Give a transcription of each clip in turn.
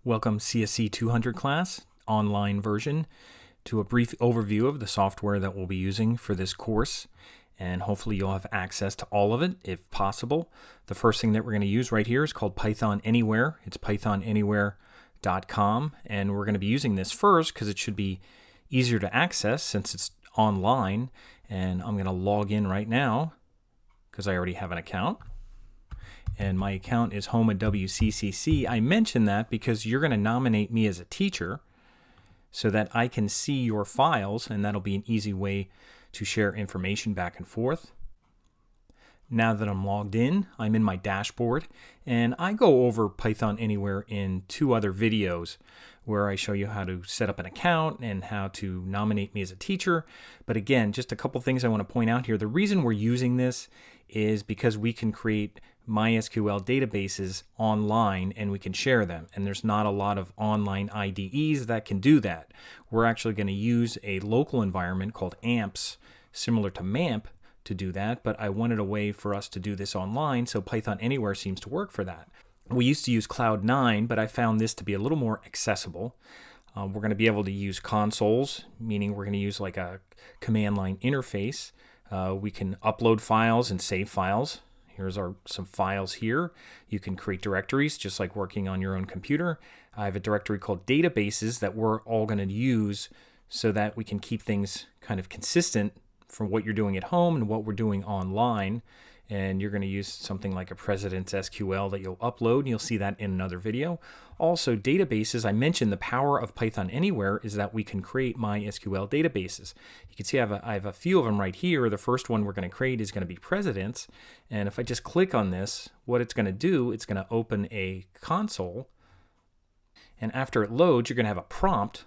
Welcome csc200 class, online version, to a brief overview of the software that we'll be using for this course, and hopefully you'll have access to all of it if possible. The first thing that we're going to use right here is called PythonAnywhere. It's PythonAnywhere.com, and we're going to be using this first because it should be easier to access since it's online, and I'm going to log in right now because I already have an account. And my account is home at WCCC. I mention that because you're going to nominate me as a teacher so that I can see your files, and that'll be an easy way to share information back and forth. Now that I'm logged in, I'm in my dashboard, and I go over PythonAnywhere in two other videos where I show you how to set up an account and how to nominate me as a teacher. But again, just a couple things I want to point out here. The reason we're using this is because we can create MySQL databases online and we can share them, and there's not a lot of online IDEs that can do that. We're actually going to use a local environment called AMPs, similar to Mamp, to do that, but I wanted a way for us to do this online, so PythonAnywhere seems to work for that. We used to use Cloud9, but I found this to be a little more accessible. We're going to be able to use consoles, meaning we're going to use like a command line interface. We can upload files and save files. Here's some files here. You can create directories just like working on your own computer. I have a directory called Databases that we're all going to use so that we can keep things kind of consistent from what you're doing at home and what we're doing online. And you're going to use something like a President's SQL that you'll upload, and you'll see that in another video. Also, databases, I mentioned the power of PythonAnywhere is that we can create MySQL databases. You can see I have a few of them right here. The first one we're going to create is going to be Presidents. And if I just click on this, what it's going to do, it's going to open a console. And after it loads, you're going to have a prompt.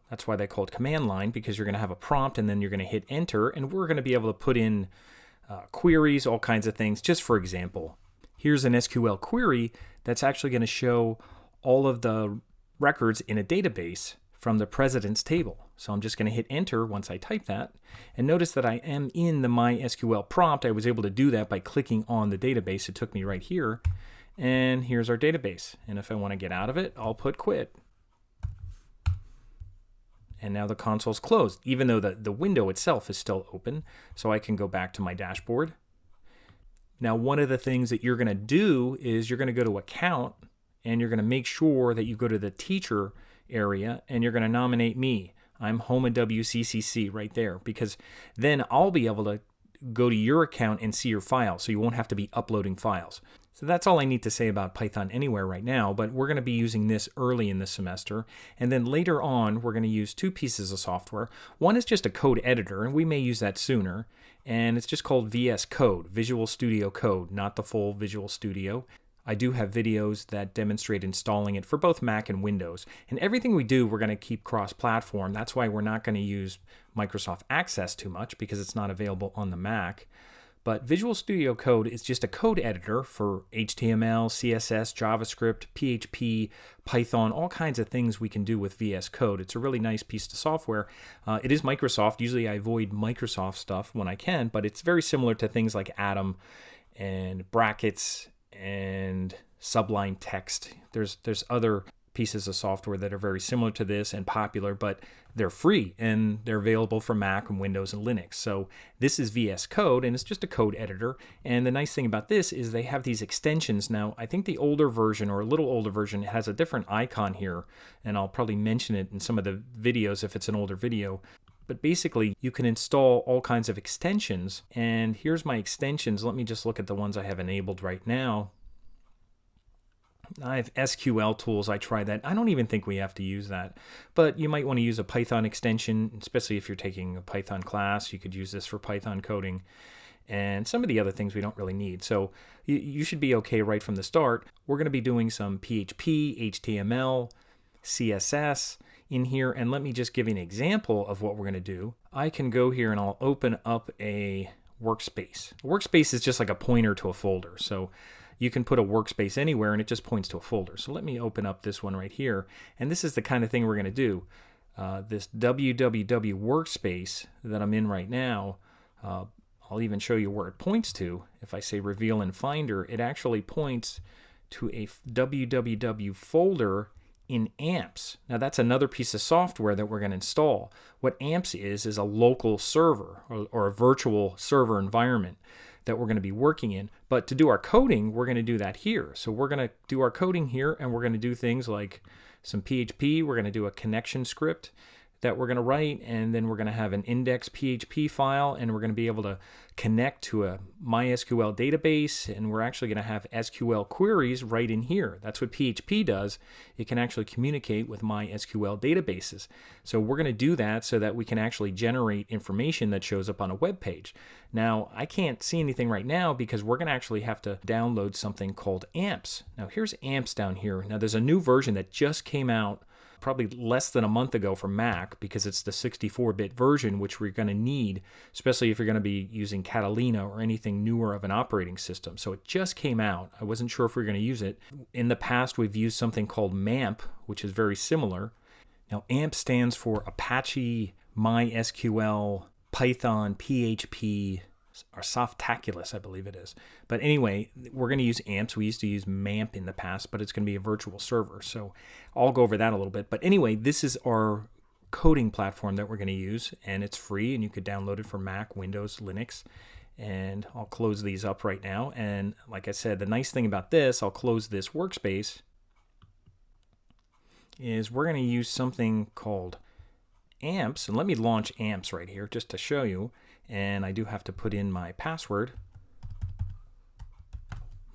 That's why they call it command line, because you're going to have a prompt and then you're going to hit enter, and we're going to be able to put in queries, all kinds of things. Just for example, here's an SQL query that's actually going to show all of the records in a database from the President's table. So I'm just going to hit enter once I type that, and notice that I am in the MySQL prompt. I was able to do that by clicking on the database. It took me right here, and here's our database. And if I want to get out of it, I'll put quit. And now the console's closed, even though the window itself is still open, so I can go back to my dashboard. Now, one of the things that you're going to do is you're going to go to Account, and you're going to make sure that you go to the Teacher area, and you're going to nominate me. I'm home at WCCC right there, because then I'll be able to go to your account and see your files, so you won't have to be uploading files. So that's all I need to say about PythonAnywhere right now, but we're going to be using this early in the semester, and then later on we're going to use two pieces of software. One is just a code editor, and we may use that sooner, and it's just called VS Code, Visual Studio Code, not the full Visual Studio. I do have videos that demonstrate installing it for both Mac and Windows, and everything we do we're going to keep cross-platform. That's why we're not going to use Microsoft Access too much, because it's not available on the Mac. But Visual Studio Code is just a code editor for HTML, CSS, JavaScript, PHP, Python, all kinds of things we can do with VS Code. It's a really nice piece of software. It is Microsoft. Usually I avoid Microsoft stuff when I can, but it's very similar to things like Atom and brackets and Sublime Text. There's other pieces of software that are very similar to this and popular, but they're free and they're available for Mac and Windows and Linux. So this is VS Code, and it's just a code editor. And the nice thing about this is they have these extensions. Now, I think the older version, or a little older version, has a different icon here, and I'll probably mention it in some of the videos if it's an older video. But basically, you can install all kinds of extensions, and here's my extensions. Let me just look at the ones I have enabled right now. I have SQL tools. I try that. I don't even think we have to use that, but you might want to use a Python extension, especially if you're taking a Python class. You could use this for Python coding, and some of the other things we don't really need. So you should be okay right from the start. We're going to be doing some PHP, HTML, CSS in here, and let me just give you an example of what we're going to do. I can go here and I'll open up a workspace. A workspace is just like a pointer to a folder. So you can put a workspace anywhere and it just points to a folder. So let me open up this one right here. And this is the kind of thing we're going to do. This www workspace that I'm in right now, I'll even show you where it points to. If I say reveal in Finder, it actually points to a www folder in Amps. Now that's another piece of software that we're going to install. What Amps is a local server or a virtual server environment that we're going to be working in. But to do our coding, we're going to do that here. So we're going to do our coding here, and we're going to do things like some PHP. We're going to do a connection script that we're going to write, and then we're going to have an index PHP file, and we're going to be able to connect to a MySQL database, and we're actually going to have SQL queries right in here. That's what PHP does. It can actually communicate with MySQL databases. So we're going to do that so that we can actually generate information that shows up on a web page. Now, I can't see anything right now because we're going to actually have to download something called Amps. Now, here's Amps down here. Now, there's a new version that just came out probably less than a month ago for Mac, because it's the 64-bit version, which we're going to need, especially if you're going to be using Catalina or anything newer of an operating system. So it just came out. I wasn't sure if we were going to use it. In the past, we've used something called Mamp, which is very similar. Now, AMP stands for Apache, MySQL, Python, PHP, or Softaculous, I believe it is. But anyway, we're going to use AMPs. We used to use Mamp in the past, but it's going to be a virtual server. So I'll go over that a little bit. But anyway, this is our coding platform that we're going to use, and it's free, and you could download it for Mac, Windows, Linux. And I'll close these up right now. And like I said, the nice thing about this, I'll close this workspace, is we're going to use something called Amps. And let me launch Amps right here just to show you. And I do have to put in my password,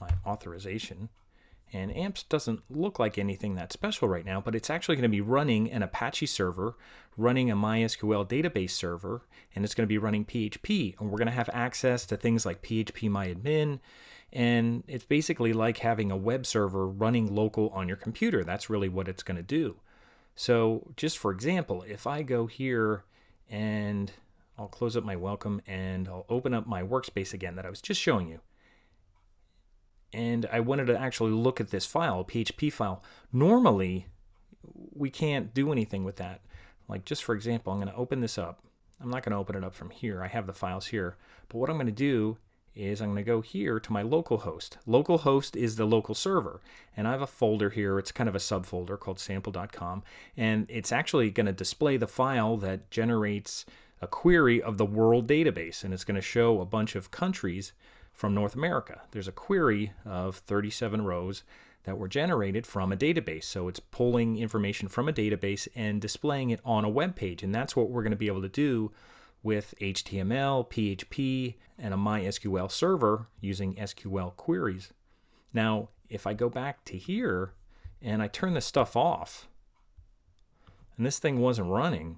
my authorization. And Amps doesn't look like anything that special right now, but it's actually going to be running an Apache server, running a MySQL database server, and it's going to be running PHP. And we're going to have access to things like PHP-MyAdmin, and it's basically like having a web server running local on your computer. That's really what it's going to do. So just for example, if I go here and I'll close up my welcome and I'll open up my workspace again that I was just showing you. And I wanted to actually look at this file, a PHP file. Normally, we can't do anything with that. Like just for example, I'm going to open this up. I'm not going to open it up from here. I have the files here. But what I'm going to do is I'm going to go here to my localhost. Localhost is the local server. And I have a folder here. It's kind of a subfolder called sample.com. And it's actually going to display the file that generates a query of the world database, and it's going to show a bunch of countries from North America. There's a query of 37 rows that were generated from a database. So it's pulling information from a database and displaying it on a web page, and that's what we're going to be able to do with HTML, PHP, and a MySQL server using SQL queries. Now, if I go back to here and I turn this stuff off, and this thing wasn't running,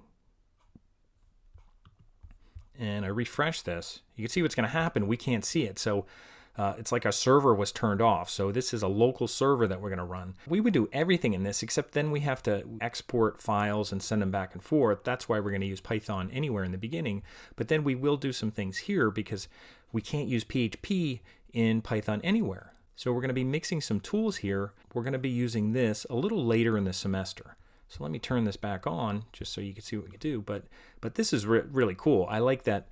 and I refresh this, you can see what's going to happen. We can't see it. So it's like our server was turned off. So this is a local server that we're going to run. We would do everything in this, except then we have to export files and send them back and forth. That's why we're going to use PythonAnywhere in the beginning. But then we will do some things here because we can't use PHP in PythonAnywhere. So we're going to be mixing some tools here. We're going to be using this a little later in the semester. So let me turn this back on just so you can see what we can do. But this is really cool. I like that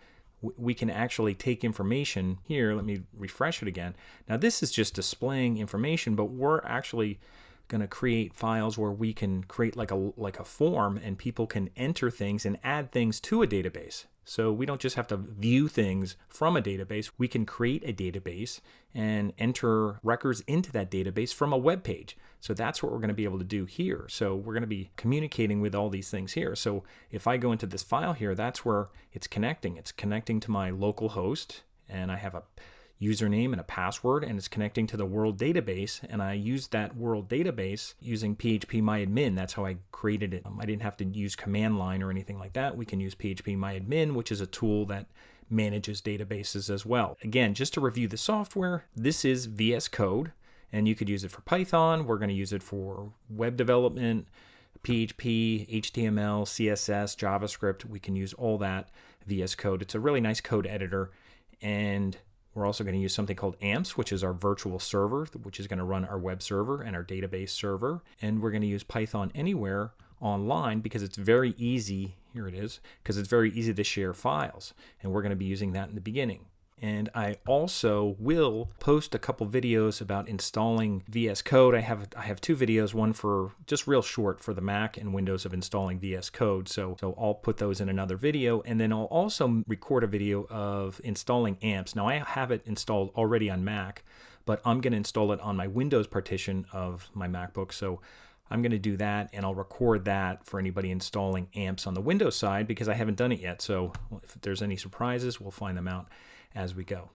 we can actually take information here. Let me refresh it again. Now this is just displaying information, but we're actually going to create files where we can create like a form, and people can enter things and add things to a database. So we don't just have to view things from a database. We can create a database and enter records into that database from a web page. So that's what we're going to be able to do here. So we're going to be communicating with all these things here. So if I go into this file here, that's where it's connecting. It's connecting to my local host, and I have a username and a password, and it's connecting to the world database, and I used that world database using PHP-MyAdmin. That's how I created it. I didn't have to use command line or anything like that. We can use PHP-MyAdmin, which is a tool that manages databases as well. Again, just to review the software, this is VS Code, and you could use it for Python. We're going to use it for web development, PHP, HTML, CSS, JavaScript. We can use all that VS Code. It's a really nice code editor, and we're also going to use something called Amps, which is our virtual server, which is going to run our web server and our database server. And we're going to use PythonAnywhere online because it's very easy. Here it is, because it's very easy to share files. And we're going to be using that in the beginning. And I also will post a couple videos about installing VS Code. I have 2 videos, one for just real short for the Mac and Windows of installing VS Code. So I'll put those in another video, and then I'll also record a video of installing amps. Now I have it installed already on Mac, but I'm going to install it on my Windows partition of my MacBook. So I'm going to do that, and I'll record that for anybody installing amps on the Windows side because I haven't done it yet. So if there's any surprises, we'll find them out as we go.